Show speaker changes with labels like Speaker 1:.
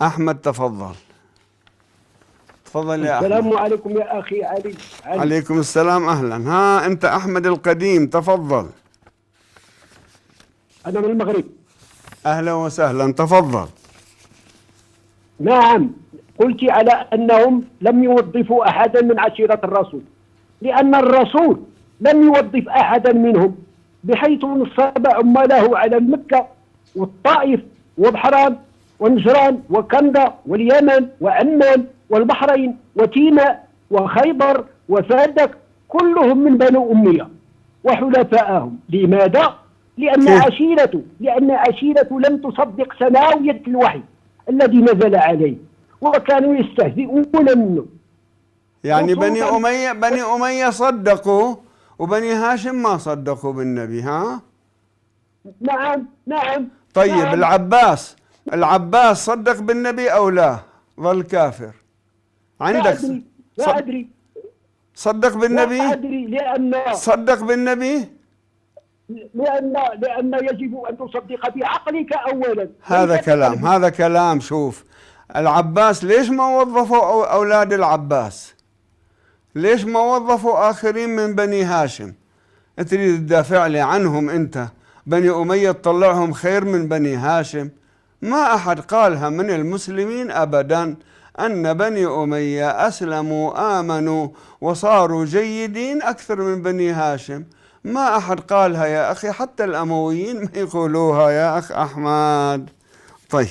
Speaker 1: أحمد تفضل. تفضل يا أحمد.
Speaker 2: السلام عليكم يا أخي علي.
Speaker 1: عليكم السلام، أهلا. ها أنت أحمد القديم، تفضل.
Speaker 2: أنا من المغرب.
Speaker 1: أهلا وسهلا، تفضل.
Speaker 2: نعم، قلت على أنهم لم يوظفوا أحدا من عشيرة الرسول، لأن الرسول لم يوظف أحدا منهم، بحيث نصب عماله على مكة والطائف وبحران ونجران وكندا واليمن وعمان والبحرين وتيماء وخيبر وفادك، كلهم من بنو أمية وحلفائهم. لماذا؟ لأن عشيرته لم تصدق سماوية الوحي الذي نزل عليه، وكانوا يستهزئون منه.
Speaker 1: يعني بني أمية صدقوا، وبني هاشم ما صدقوا بالنبي. ها؟
Speaker 2: نعم نعم.
Speaker 1: طيب
Speaker 2: نعم.
Speaker 1: العباس صدق بالنبي أو لا؟ ظل كافر عندك؟
Speaker 2: لا أدري.
Speaker 1: صدق بالنبي؟
Speaker 2: لا أدري،
Speaker 1: صدق بالنبي؟
Speaker 2: لأن يجب أن تصدق بعقلك أولا.
Speaker 1: هذا كلام. شوف، العباس ليش ما وظفوا أولاد العباس؟ ليش ما وظفوا آخرين من بني هاشم؟ تريد تدافع لي عنهم أنت؟ بني أمية تطلعهم خير من بني هاشم؟ ما أحد قالها من المسلمين أبدا، أن بني أمية أسلموا آمنوا وصاروا جيدين أكثر من بني هاشم. ما أحد قالها يا أخي، حتى الأمويين ما يقولوها يا أخ أحمد. طيب.